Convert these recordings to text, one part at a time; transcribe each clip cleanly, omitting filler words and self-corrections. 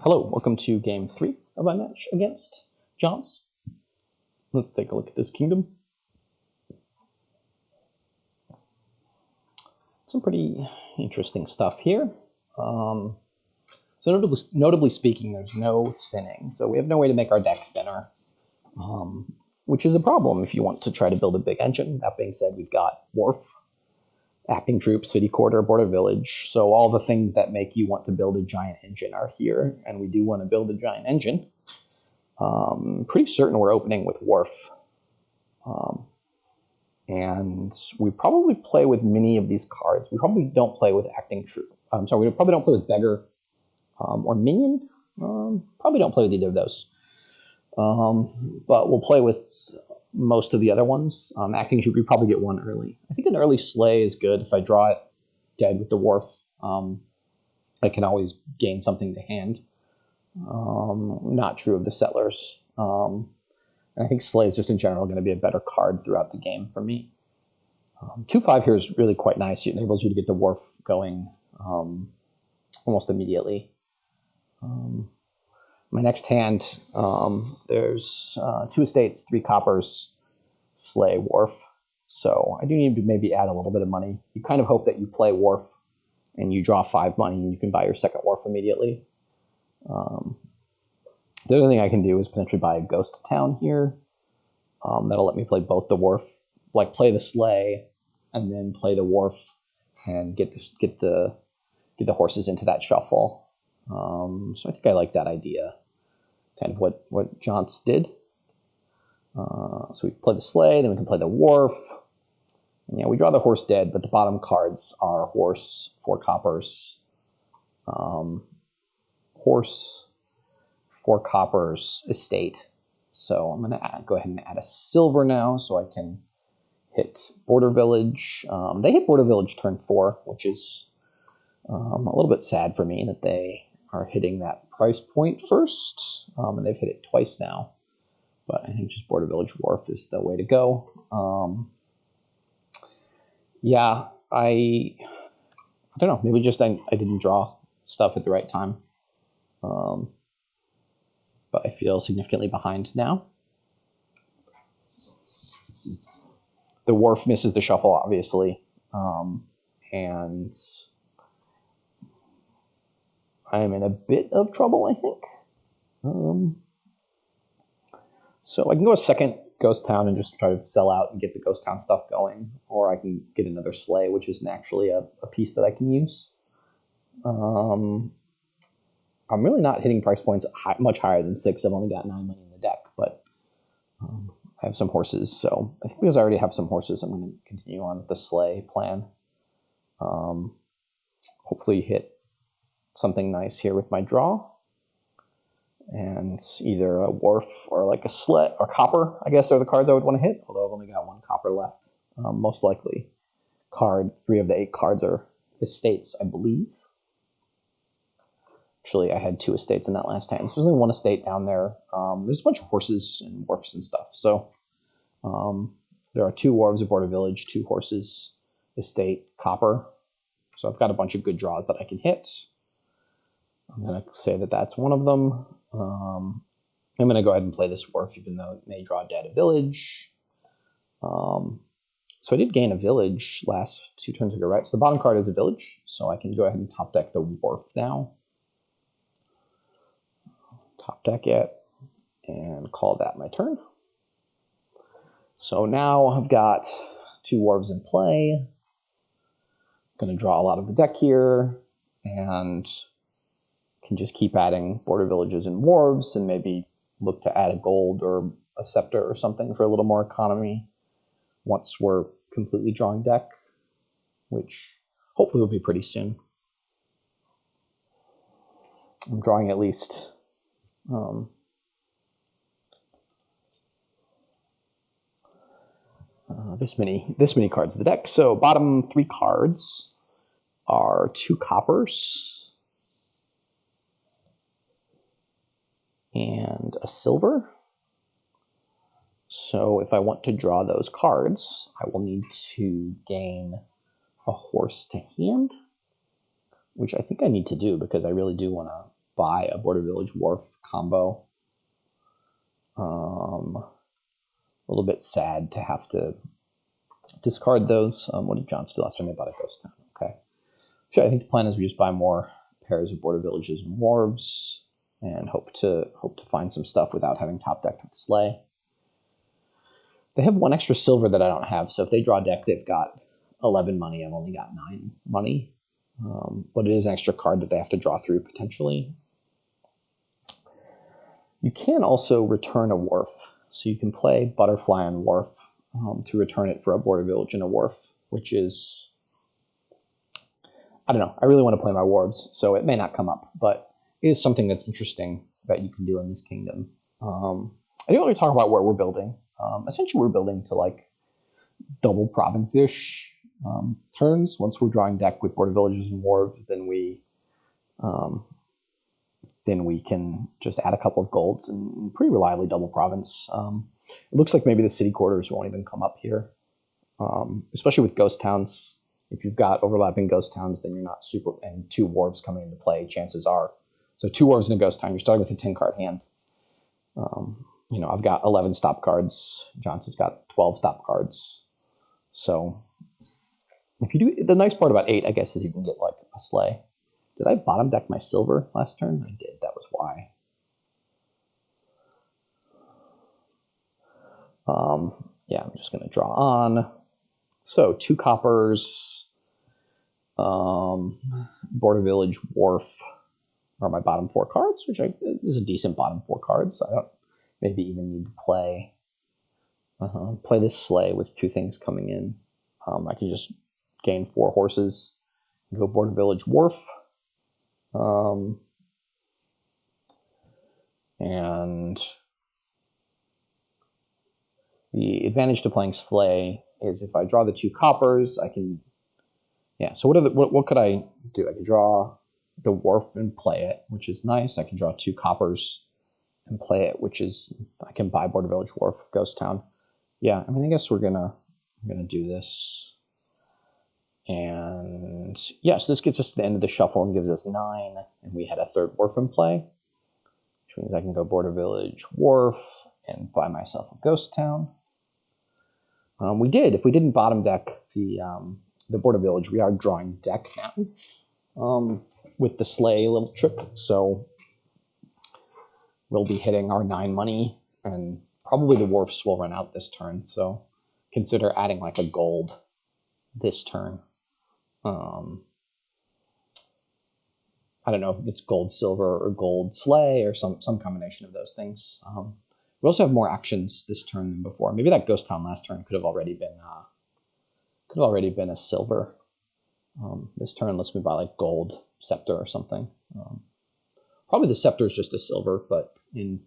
Hello, welcome to game 3 of my match against Jonts. Let's take a look at this kingdom. Some pretty interesting stuff here. So notably speaking, there's no thinning, so we have no way to make our deck thinner, which is a problem if you want to try to build a big engine. That being said, we've got Wharf, acting troop, city quarter, border village. So all the things that make you want to build a giant engine are here, and we do want to build a giant engine. Pretty certain we're opening with Wharf. And we probably play with many of these cards. We probably don't play with acting troop. We probably don't play with Beggar or Minion. Probably don't play with either of those. But we'll play with most of the other ones. Acting troop, we probably get one early. I think an early Sleigh is good. If I draw it dead with the Wharf, I can always gain something to hand. Not true of the Settlers. And I think Sleigh is just in general going to be a better card throughout the game for me. 2-5 here is really quite nice. It enables you to get the Wharf going almost immediately. My next hand, there's 2 estates, 3 coppers, Sleigh, Wharf. So I do need to maybe add a little bit of money. You kind of hope that you play Wharf and you draw 5 money and you can buy your second Wharf immediately. The other thing I can do is potentially buy a ghost town here. That'll let me play both the Wharf, like play the Sleigh and then play the Wharf and get the horses into that shuffle. So I think I like that idea, kind of what Jonts did. So we play the Sleigh, then we can play the Wharf. And yeah, we draw the horse dead, but the bottom cards are horse, 4 coppers, horse, 4 coppers, estate. So I'm going to go ahead and add a silver now so I can hit border village. They hit border village turn 4, which is a little bit sad for me that they are hitting that price point first, and they've hit it twice now. But I think just border village Wharf is the way to go. Yeah, I don't know. Maybe just I didn't draw stuff at the right time. But I feel significantly behind now. The Wharf misses the shuffle, obviously, and I'm in a bit of trouble, I think. So I can go a second ghost town and just try to sell out and get the ghost town stuff going, or I can get another Sleigh, which isn't actually a piece that I can use. I'm really not hitting price points much higher than 6. I've only got 9 money in the deck, but I have some horses. So I think because I already have some horses, I'm going to continue on with the Sleigh plan. Hopefully hit something nice here with my draw. And either a Wharf or like a Sleigh or copper, I guess, are the cards I would want to hit, although I've only got 1 copper left. Most likely 3 of the 8 cards are estates, I believe. Actually, I had 2 estates in that last hand. So there's only 1 estate down there. There's a bunch of horses and Wharfs and stuff. So there are 2 Wharves, a border village, 2 horses, estate, copper. So I've got a bunch of good draws that I can hit. I'm going to say that that's one of them. I'm going to go ahead and play this Wharf, even though it may draw dead a village. So I did gain a village last 2 turns ago, right? So the bottom card is a village, so I can go ahead and top deck the Wharf now. Top deck it, and call that my turn. So now I've got 2 Wharves in play. Going to draw a lot of the deck here, and can just keep adding border villages and Wharves, and maybe look to add a gold or a Scepter or something for a little more economy once we're completely drawing deck, which hopefully will be pretty soon. I'm drawing at least this many cards of the deck. So bottom 3 cards are 2 coppers and a silver. So if I want to draw those cards, I will need to gain a horse to hand, which I think I need to do because I really do want to buy a Border Village Wharf combo. A little bit sad to have to discard those. What did Jonts do last time they bought a Ghost Town? Okay. So I think the plan is we just buy more pairs of Border Villages and Wharves and hope to find some stuff without having top decked with Sleigh. They have one extra silver that I don't have, so if they draw a deck, they've got 11 money. I've only got 9 money. But it is an extra card that they have to draw through potentially. You can also return a Wharf. So you can play Butterfly on Wharf to return it for a Border Village and a Wharf, which is, I don't know. I really want to play my Wharves, so it may not come up, but it is something that's interesting that you can do in this kingdom. I didn't really talk about where we're building. Essentially, we're building to like double province-ish turns. Once we're drawing deck with Border Villages and Wharves, then we can just add a couple of golds and pretty reliably double province. It looks like maybe the city quarters won't even come up here, especially with ghost towns. If you've got overlapping ghost towns, then you're not super, and 2 Wharves coming into play, chances are. So 2 Wharves and a ghost town, you're starting with a 10-card hand. You know, I've got 11 stop cards. Jonts has got 12 stop cards. So if you do, the nice part about 8, I guess, is you can get like a Sleigh. Did I bottom deck my silver last turn? I did. That was why. Yeah, I'm just going to draw on. So 2 coppers, Border Village, Wharf are my bottom 4 cards, which is a decent bottom 4 cards. I don't maybe even need to play this Sleigh with 2 things coming in. I can just gain 4 horses and go Border Village, Wharf. And the advantage to playing Sleigh is if I draw the 2 coppers, I can, yeah, so what could I do? I can draw the Wharf and play it, which is nice. I can draw 2 coppers and play it, which is, I can buy Border Village, Wharf, Ghost Town. Yeah, I mean, I guess we're gonna do this. And yeah, so this gets us to the end of the shuffle and gives us 9, and we had a 3rd Wharf in play, which means I can go Border Village, Wharf, and buy myself a Ghost Town. We did. If we didn't bottom deck the Border Village, we are drawing deck now with the Sleigh little trick. So we'll be hitting our 9 money, and probably the Wharfs will run out this turn. So consider adding like a gold this turn. I don't know if it's gold, silver, or gold Sleigh, or some combination of those things. We also have more actions this turn than before. Maybe that Ghost Town last turn could have already been a silver. This turn lets me buy like gold Scepter or something. Probably the Scepter is just a silver, but in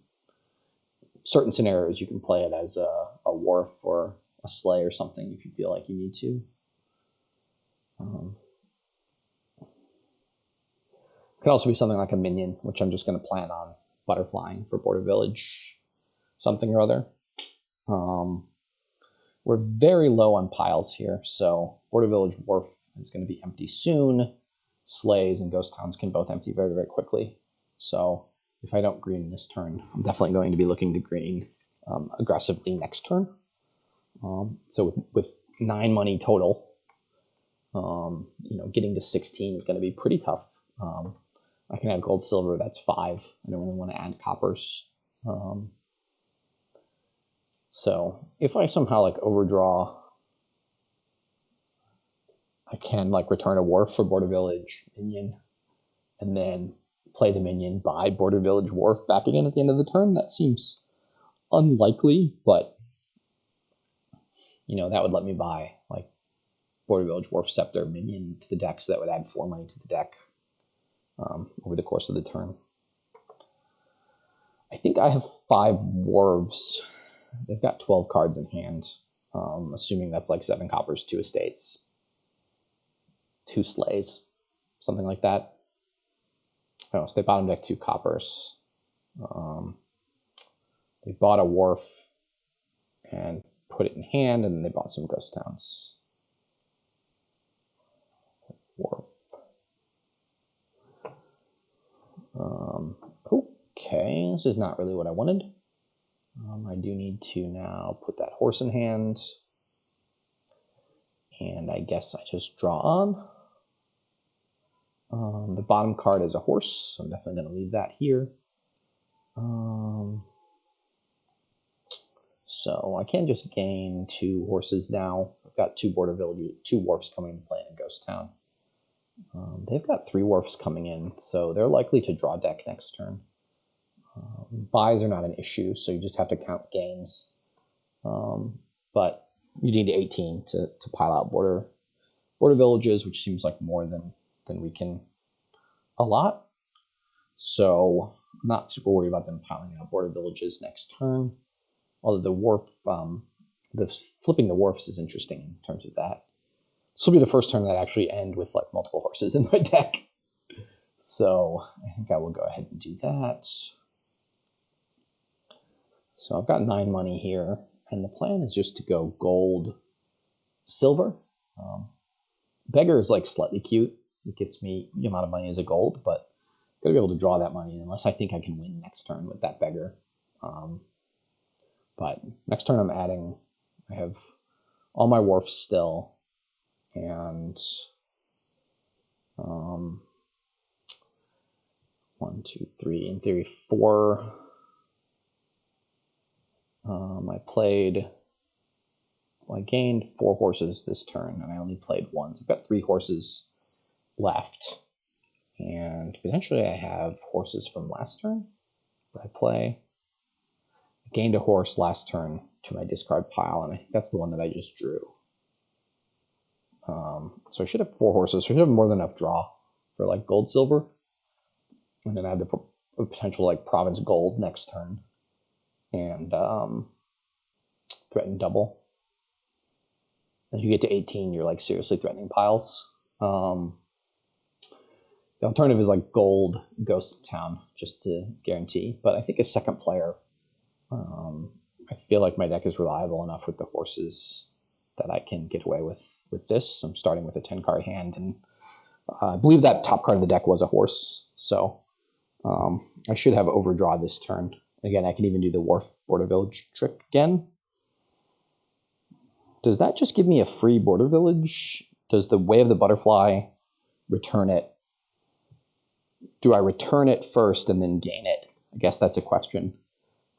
certain scenarios you can play it as a Wharf or a Sleigh or something if you feel like you need to. Could also be something like a Minion, which I'm just going to plan on butterflying for Border Village something or other. We're very low on piles here, so Border Village Wharf is going to be empty soon. Sleighs and Ghost Towns can both empty very, very quickly. So if I don't green this turn, I'm definitely going to be looking to green aggressively next turn. So with 9 money total, you know, getting to 16 is going to be pretty tough. I can add gold, silver, that's 5. I don't really want to add coppers. So if I somehow like overdraw, I can like return a Wharf for Border Village Minion, and then play the Minion, buy Border Village Wharf back again at the end of the turn. That seems unlikely, but you know, that would let me buy like Border Village Wharf, Scepter, Minion to the deck, so that would add 4 money to the deck over the course of the turn. I think I have 5 Wharves. They've got 12 cards in hand, assuming that's like 7 coppers, 2 estates, 2 Sleighs, something like that. Oh, so they bottom deck 2 coppers. They bought a Wharf and put it in hand, and then they bought some Ghost Towns. Wharf. Okay, this is not really what I wanted. I do need to now put that horse in hand. And I guess I just draw on. The bottom card is a horse, so I'm definitely going to leave that here. So I can just gain 2 horses now. I've got 2 border villages, 2 wharfs coming into play in Ghost Town. They've got 3 wharfs coming in, so they're likely to draw deck next turn. Buys are not an issue, so you just have to count gains. But you need 18 to pile out border villages, which seems like more than we can allot. So I'm not super worried about them piling out border villages next turn. Although the wharf, flipping the wharfs is interesting in terms of that. This will be the first turn that I actually end with like multiple horses in my deck. So I think I will go ahead and do that. So I've got 9 money here, and the plan is just to go gold, silver. Beggar is like slightly cute. It gets me the amount of money as a gold, but I'm going to be able to draw that money unless I think I can win next turn with that beggar. But next turn I'm adding, I have all my wharfs still, and 1, 2, 3, in theory 4. I gained 4 horses this turn, and I only played 1. So I've got 3 horses left, and potentially I have horses from last turn that I play. I gained a horse last turn to my discard pile, and I think that's the one that I just drew. So I should have 4 horses. So I should have more than enough draw for like gold, silver, and then I have the potential like province gold next turn, and threaten double. As you get to 18, you're like seriously threatening piles. The alternative is like gold Ghost Town, just to guarantee. But I think as second player, I feel like my deck is reliable enough with the horses that I can get away with this. I'm starting with a 10-card hand, and I believe that top card of the deck was a horse. So I should have overdraw this turn. Again, I can even do the Wharf Border Village trick again. Does that just give me a free border village? Does the Way of the Butterfly return it? Do I return it first and then gain it? I guess that's a question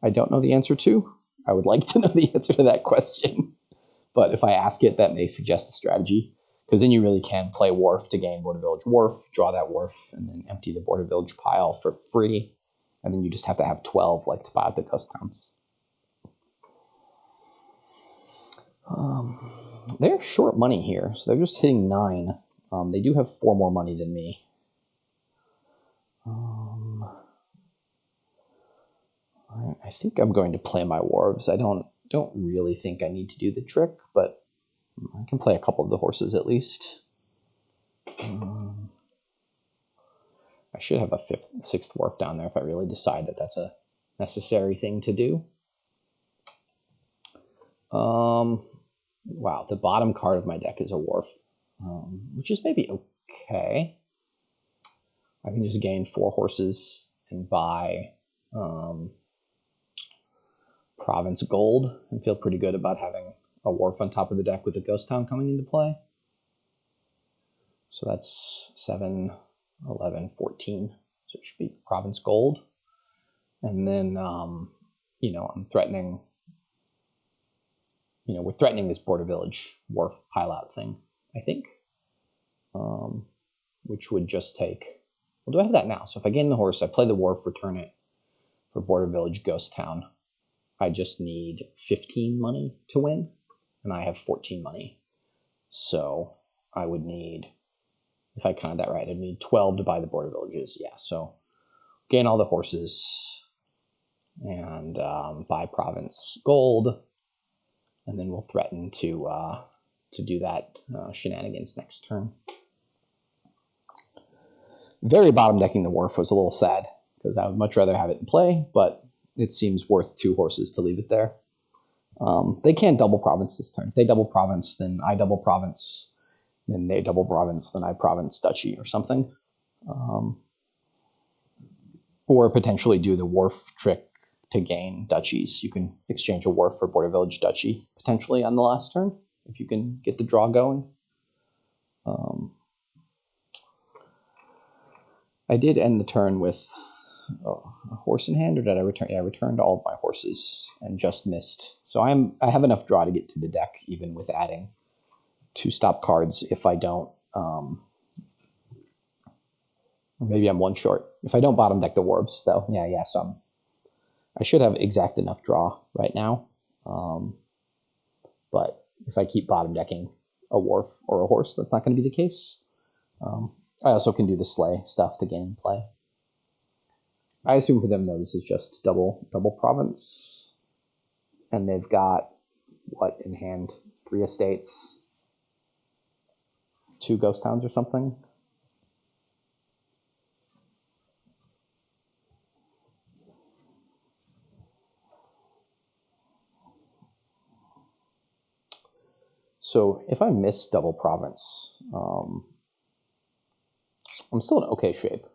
I don't know the answer to. I would like to know the answer to that question. But if I ask it, that may suggest a strategy. Because then you really can play Wharf to gain Border Village Wharf, draw that Wharf, and then empty the Border Village pile for free. And then you just have to have 12 like to buy out the Ghost Towns. They're short money here, so they're just hitting 9. They do have 4 more money than me. I think I'm going to play my Wharves. I don't really think I need to do the trick, but I can play a couple of the horses at least. I should have a 5th, 6th Wharf down there if I really decide that that's a necessary thing to do. Wow, the bottom card of my deck is a Wharf, which is maybe okay. I can just gain 4 horses and buy province gold and feel pretty good about having a Wharf on top of the deck with a Ghost Town coming into play. So that's 7, 11, 14. So it should be province gold. And then, you know, I'm threatening... You know, we're threatening this Border Village Wharf pile out thing, I think, which would just take, well, do I have that now? So if I gain the horse, I play the Wharf, return it for Border Village Ghost Town. I just need 15 money to win, and I have 14 money. So I would need, if I counted that right, I'd need 12 to buy the Border Villages. Yeah, so gain all the horses and buy province gold. And then we'll threaten to do that shenanigans next turn. Very bottom decking the Wharf was a little sad, because I would much rather have it in play, but it seems worth 2 horses to leave it there. They can't double province this turn. If they double province, then I double province, then they double province, then I province duchy or something. Or potentially do the Wharf trick to gain duchies. You can exchange a Wharf for Border Village Duchy, potentially on the last turn, if you can get the draw going. I did end the turn with a horse in hand, or did I return? Yeah, I returned all of my horses and just missed. So I have enough draw to get through the deck, even with adding 2 stop cards if I don't. Maybe I'm 1 short. If I don't bottom deck the Wharves, though, yeah, so I should have exact enough draw right now. But if I keep bottom decking a Wharf or a horse, that's not going to be the case. I also can do the Sleigh stuff to gain play. I assume for them, though, this is just double province. And they've got, what, in hand? 3 estates, 2 ghost towns or something. So if I miss double province, I'm still in okay shape,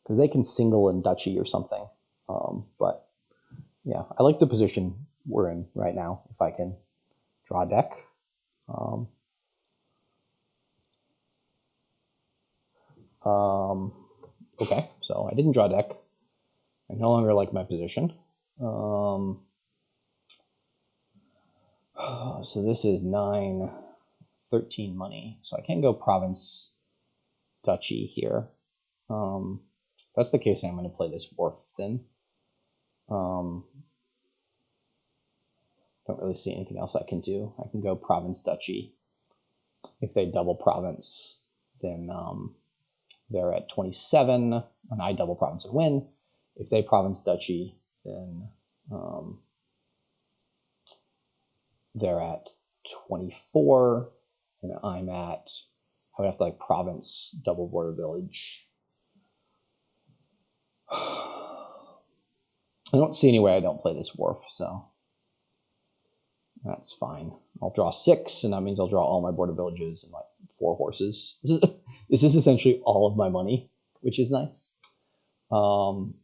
because they can single in duchy or something. But yeah, I like the position we're in right now. If I can draw a deck. Okay, so I didn't draw a deck. I no longer like my position. So this is 9, 13 money. So I can't go province duchy here. If that's the case, I'm going to play this Wharf then. Don't really see anything else I can do. I can go province duchy. If they double province, then they're at 27, and I double province and win. If they province duchy, then they're at 24, and I'm at, I would have to like province double border village. I don't see any way I don't play this Wharf, so that's fine. I'll draw 6, and that means I'll draw all my border villages and like 4 horses. This is essentially all of my money, which is nice. I don't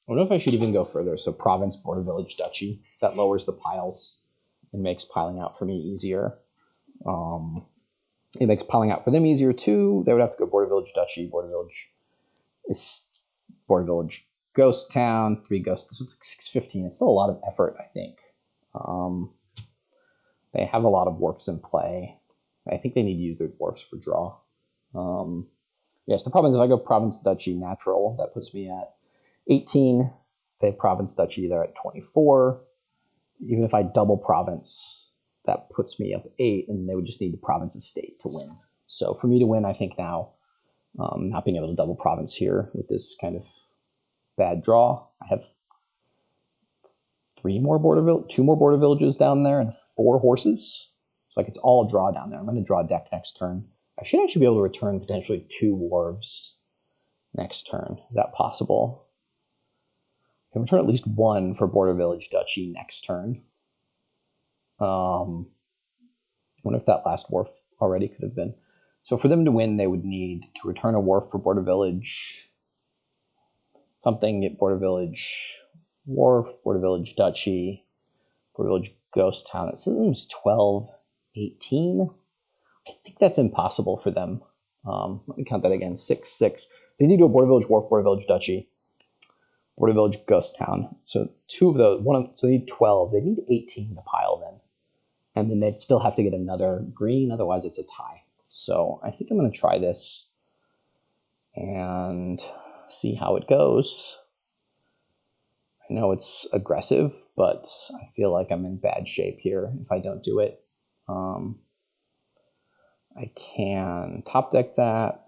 know if I should even go further. So province, border village, duchy. That lowers the piles and makes piling out for me easier. It makes piling out for them easier too. They would have to go border village, duchy, border village. Border village, ghost town, 3 ghosts. This was 615. It's still a lot of effort, I think. They have a lot of Wharfs in play. I think they need to use their Wharfs for draw. Yes, the problem is if I go province, duchy, natural, that puts me at 18. If they have province, duchy, they're at 24. Even if I double province, that puts me up 8, and they would just need the province estate to win. So for me to win, I think now, not being able to double province here with this kind of bad draw, I have 2 more border villages down there and 4 horses. So like it's all draw down there. I'm going to draw a deck next turn. I should actually be able to return potentially 2 Wharves next turn. Is that possible? I can return at least 1 for border village duchy next turn. I wonder if that last Wharf already could have been. So for them to win, they would need to return a Wharf for border village, something, get border village Wharf, border village duchy, border village ghost town. It seems 12, 18. I think that's impossible for them. Let me count that again. 6, 6. So they need to do a border village Wharf, border village duchy, border village ghost town. So 2 of those. So they need 12. They need 18 to pile then. And then they'd still have to get another green. Otherwise, it's a tie. So I think I'm going to try this and see how it goes. I know it's aggressive, but I feel like I'm in bad shape here if I don't do it. I can top deck that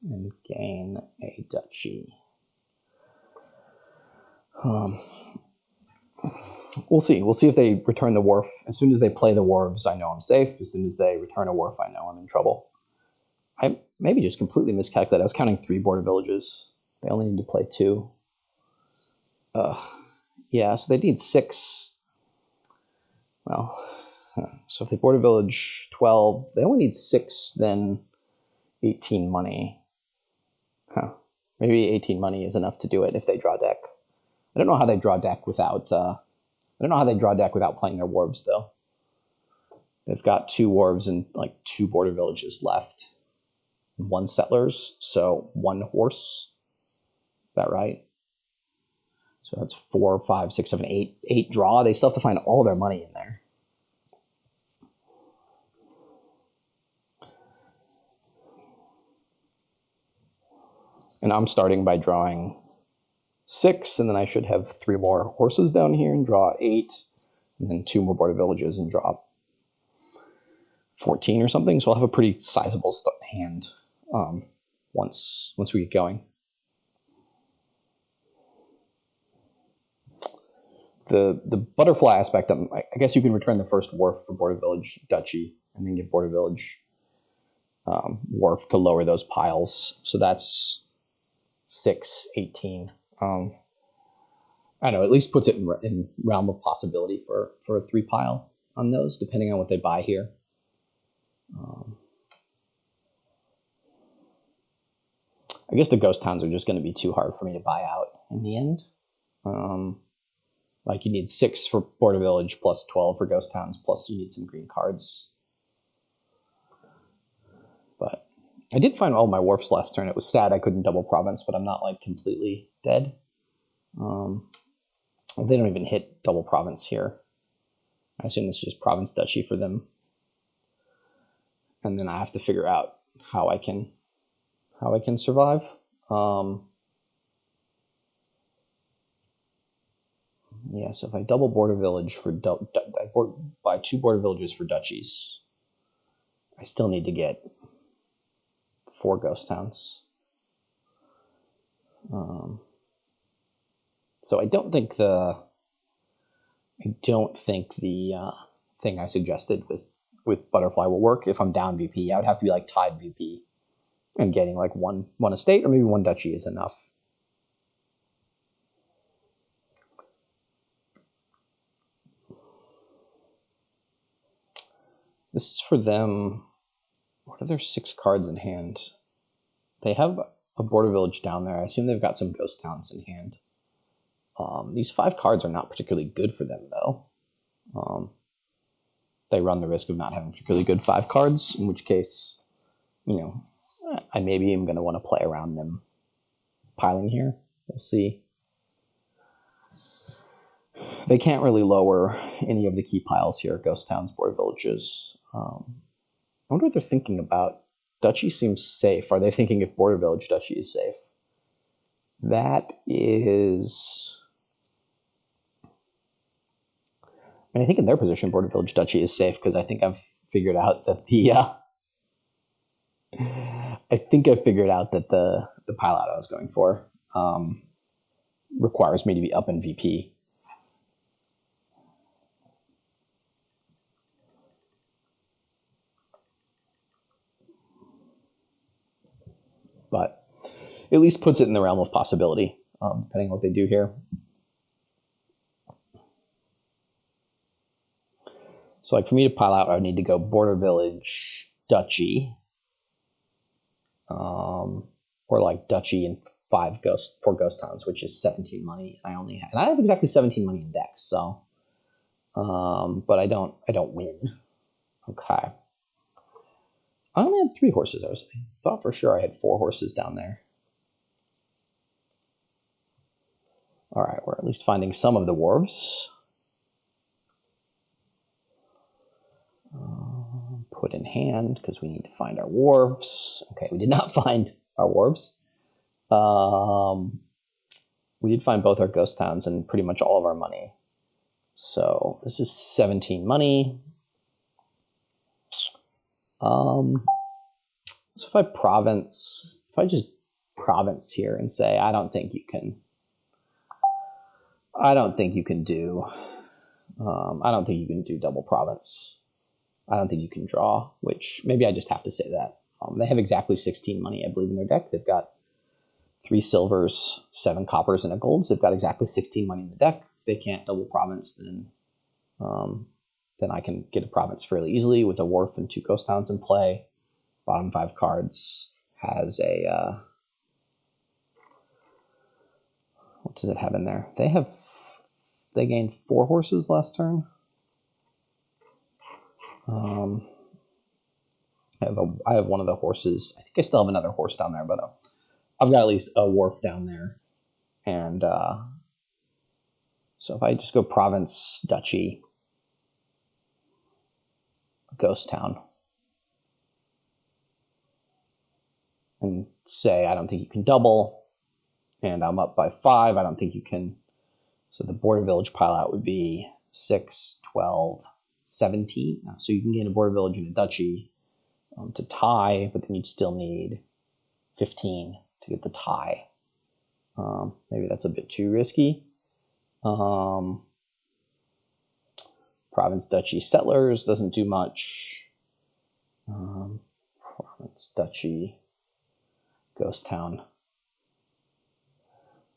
and gain a duchy. We'll see. We'll see if they return the Wharf. As soon as they play the Wharves, I know I'm safe. As soon as they return a Wharf, I know I'm in trouble. I maybe just completely miscalculated. I was counting 3 border villages. They only need to play 2. Yeah, so they need 6. Well, so if they border village 12, they only need 6, then 18 money. Huh. Maybe 18 money is enough to do it if they draw deck. I don't know how they draw deck without. I don't know how they draw deck without playing their Wharves though. They've got 2 Wharves and like 2 border villages left, 1 settlers, so 1 horse. Is that right? So that's 4, 5, 6, 7, 8. 8 draw. They still have to find all their money in there. And I'm starting by drawing 6, and then I should have 3 more horses down here and draw 8, and then 2 more border villages and draw 14 or something. So I'll have a pretty sizable hand once we get going. The butterfly aspect, I guess you can return the first Wharf for border village duchy, and then give border village Wharf to lower those piles. So that's 6, 18. I don't know, at least puts it in realm of possibility for a 3 pile on those, depending on what they buy here. I guess the ghost towns are just going to be too hard for me to buy out in the end. Like you need 6 for border village plus 12 for ghost towns, plus you need some green cards. But I did find all my Wharfs last turn. It was sad I couldn't double province, but I'm not like completely dead. They don't even hit double province here. I assume this is just province duchy for them. And then I have to figure out how I can survive. Yeah, so if I double border village for I buy 2 border villages for duchies, I still need to get 4 ghost towns. So I don't think the thing I suggested with butterfly will work if I'm down VP. I would have to be like tied VP, and getting like one estate or maybe 1 duchy is enough. This is for them. What are their 6 cards in hand? They have a border village down there. I assume they've got some ghost towns in hand. These 5 cards are not particularly good for them, though. They run the risk of not having particularly good 5 cards, in which case, you know, I maybe am going to want to play around them piling here. We'll see. They can't really lower any of the key piles here, ghost towns, border villages. I wonder what they're thinking about. Duchy seems safe. Are they thinking if border village duchy is safe? That is... I think in their position, border village duchy is safe, because I think I've figured out that the the pile out I was going for requires me to be up in VP. But at least puts it in the realm of possibility, depending on what they do here. So like for me to pile out, I would need to go border village, duchy, or like duchy and 4 ghost towns, which is 17 money. And I have exactly 17 money in deck, so but I don't win. Okay. I only had 3 horses. I thought for sure I had 4 horses down there. All right, we're at least finding some of the Wharves. Put in hand, because we need to find our Wharves. Okay, we did not find our Wharves. We did find both our ghost towns and pretty much all of our money. So this is 17 money. So if I just province here and say, I don't think you can do double province. I don't think you can draw, which maybe I just have to say that. They have exactly 16 money, I believe, in their deck. They've got 3 silvers, 7 coppers, and a gold. So they've got exactly 16 money in the deck. If they can't double province, then I can get a province fairly easily with a Wharf and 2 ghost towns in play. Bottom 5 cards has a What does it have in there? They gained 4 horses last turn. I have one of the horses. I think I still have another horse down there, but I've got at least a Wharf down there. And so if I just go province, duchy, ghost town, and say I don't think you can double, and I'm up by 5, I don't think you can. So the border village pile out would be 6, 12, 17. So you can gain a border village and a duchy to tie, but then you'd still need 15 to get the tie. Maybe that's a bit too risky. Province, duchy, settlers doesn't do much. Province, duchy, ghost town.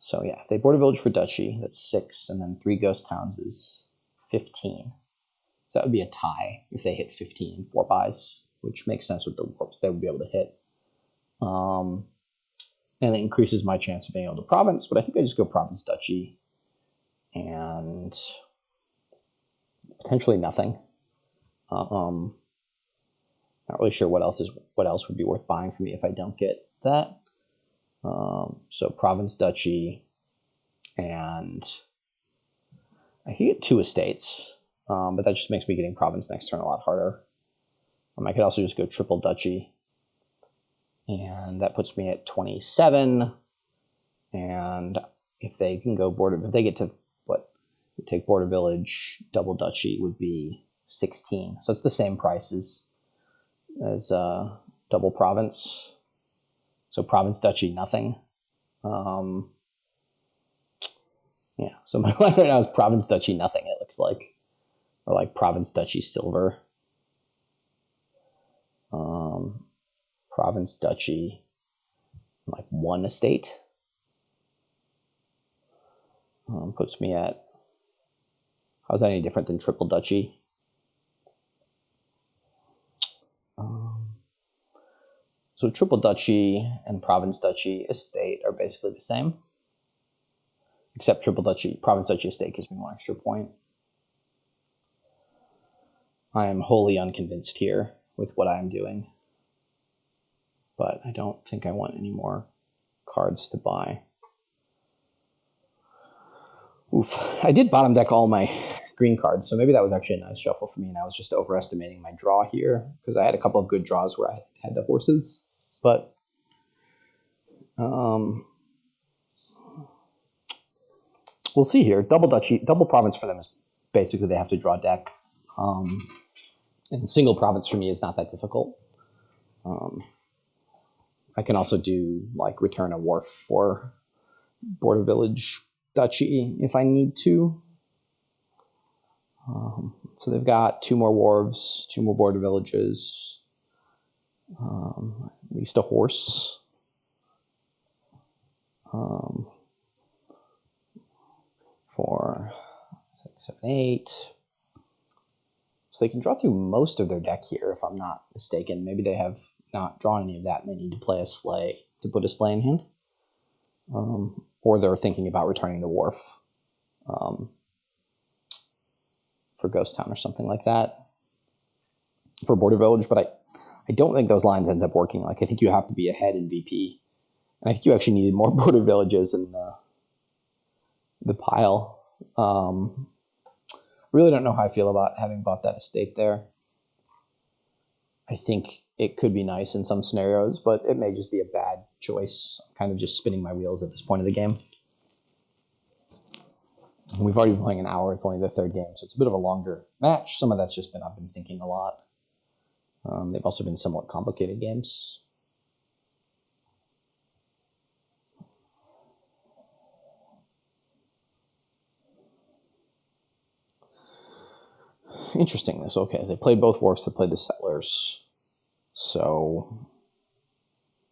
So yeah, if they board a village for duchy, that's 6, and then 3 ghost towns is 15. So that would be a tie if they hit 15 in 4 buys, which makes sense with the warps they would be able to hit. And it increases my chance of being able to province, but I think I just go province, duchy, and potentially nothing. Not really sure what else would be worth buying for me if I don't get that. So province, duchy, and I can get 2 estates, but that just makes me getting province next turn a lot harder. I could also just go triple duchy, and that puts me at 27. And if they can go if they get to take border village, double duchy would be 16. So it's the same price as double province. So province, duchy, nothing. Yeah, so my line right now is province, duchy, nothing, it looks like. Or like province, duchy, silver. Province, duchy, like 1 estate. Puts me at, how's that any different than triple duchy? So triple duchy and province, duchy, estate are basically the same. Except triple duchy, province, duchy, estate gives me 1 extra point. I am wholly unconvinced here with what I am doing. But I don't think I want any more cards to buy. Oof. I did bottom deck all my green cards, so maybe that was actually a nice shuffle for me, and I was just overestimating my draw here, because I had a couple of good draws where I had the horses. But we'll see here. Double duchy, double province for them is basically they have to draw deck. And single province for me is not that difficult. I can also do like return a Wharf for border village duchy if I need to. So they've got 2 more wharves, 2 more border villages, at least a horse. For 6, 7, 8. So they can draw through most of their deck here, if I'm not mistaken. Maybe they have not drawn any of that and they need to play a Sleigh to put a Sleigh in hand. Or they're thinking about returning the Wharf for Ghost Town or something like that for Border Village. But I don't think those lines end up working. Like, I think you have to be ahead in VP. And I think you actually needed more Border Villages in the pile. Really don't know how I feel about having bought that estate there. I think it could be nice in some scenarios, but it may just be a bad choice. I'm kind of just spinning my wheels at this point of the game. We've already been playing an hour. It's only the 3rd game, so it's a bit of a longer match. Some of that's just been I've been thinking a lot. They've also been somewhat complicated games. Interesting. This okay. They played both Wharfs. They played the Settlers. So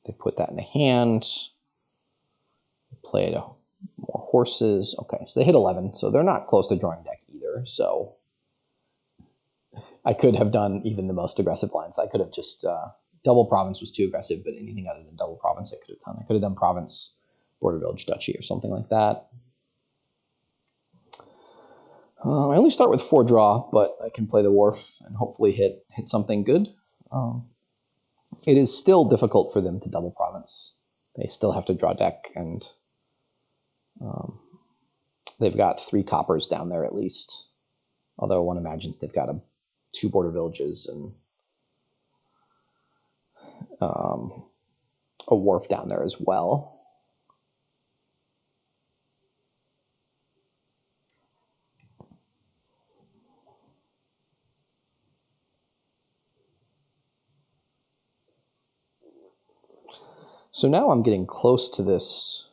they put that in the hand. They played more horses. Okay, so they hit 11. So they're not close to drawing deck either. So I could have done even the most aggressive lines. I could have just double province was too aggressive, but anything other than double province I could have done. I could have done province, border village, duchy, or something like that. I only start with 4 draw, but I can play the Wharf and hopefully hit something good. It is still difficult for them to double province. They still have to draw deck, and they've got 3 coppers down there at least. Although one imagines they've got 2 border villages and a wharf down there as well. So now I'm getting close to this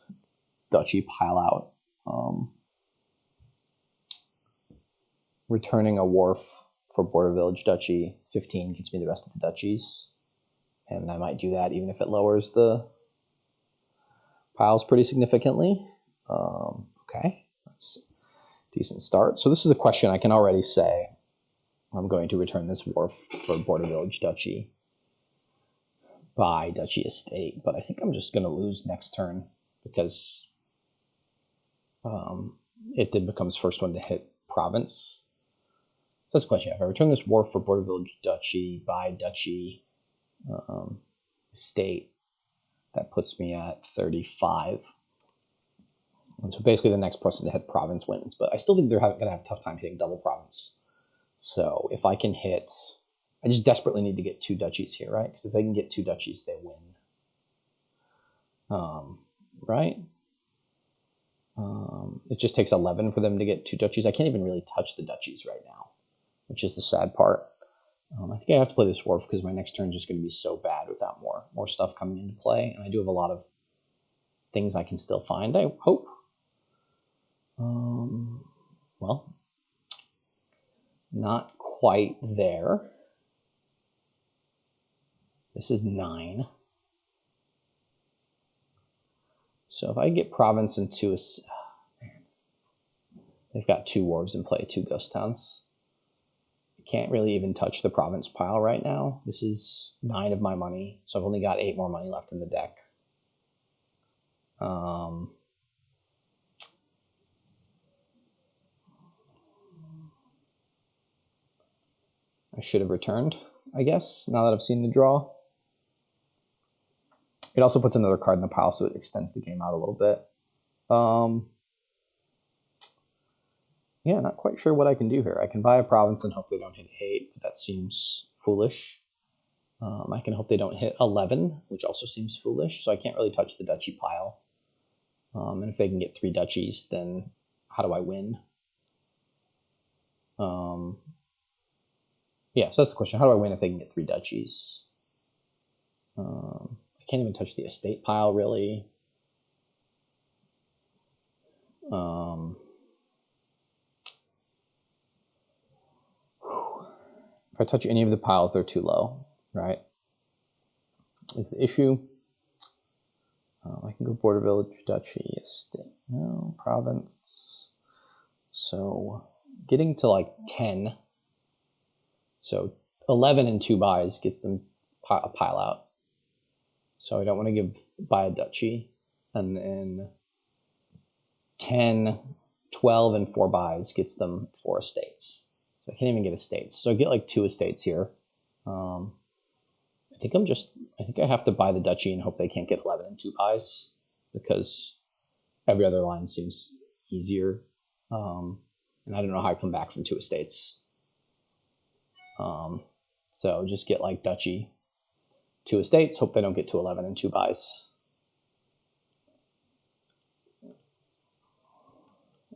duchy pile out. Returning a wharf for border village duchy 15 gets me the rest of the duchies. And I might do that even if it lowers the piles pretty significantly. Okay, that's a decent start. So this is a question I can already say. I'm going to return this wharf for border village duchy by duchy estate, but I think I'm just going to lose next turn because it then becomes first one to hit province. So that's the question. If I return this wharf for border village duchy by duchy estate, that puts me at 35. And so basically the next person to hit province wins, but I still think they're going to have a tough time hitting double province. So if I can hit, I just desperately need to get 2 duchies here, right? Because if they can get 2 duchies, they win. Right? It just takes 11 for them to get 2 duchies. I can't even really touch the duchies right now, which is the sad part. I think I have to play this wharf because my next turn is just going to be so bad without more stuff coming into play. And I do have a lot of things I can still find, I hope. Well, not quite there. This is 9. So if I get province into they've got 2 wharves in play, 2 ghost towns. I can't really even touch the province pile right now. This is 9 of my money, so I've only got 8 more money left in the deck. I should have returned, I guess, now that I've seen the draw. It also puts another card in the pile, so it extends the game out a little bit. Yeah, not quite sure what I can do here. I can buy a province and hope they don't hit 8, but that seems foolish. I can hope they don't hit 11, which also seems foolish, so I can't really touch the duchy pile. And if they can get 3 duchies, then how do I win? Yeah, so that's the question. How do I win if they can get 3 duchies? I can't even touch the estate pile, really. If I touch any of the piles, they're too low, right? Is the issue. I can go border village, duchy, estate, no, province. So getting to like 10. So 11 and 2 buys gets them a pile out. So I don't want to buy a duchy. And then 10, 12, and 4 buys gets them 4 estates. So I can't even get estates. So I get like 2 estates here. I think I have to buy the duchy and hope they can't get 11 and 2 buys because every other line seems easier. And I don't know how I come back from 2 estates. So just get like duchy, 2 estates, hope they don't get to 11 and 2 buys.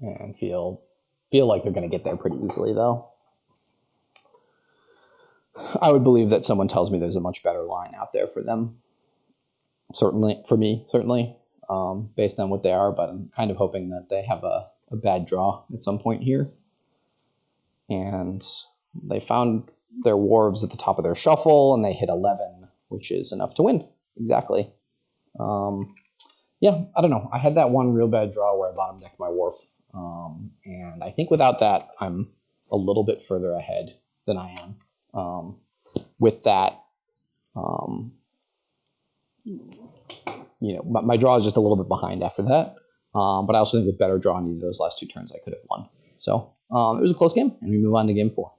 And feel like they're going to get there pretty easily, though. I would believe that someone tells me there's a much better line out there for them. Certainly, for me, based on what they are, but I'm kind of hoping that they have a bad draw at some point here. And they found their wharves at the top of their shuffle, and they hit 11, which is enough to win. Exactly. Yeah, I don't know. I had that one real bad draw where I bottom decked my wharf. And I think without that, I'm a little bit further ahead than I am. With that, my draw is just a little bit behind after that. But I also think with better draw on either of those last 2 turns, I could have won. So It was a close game, and we move on to game 4.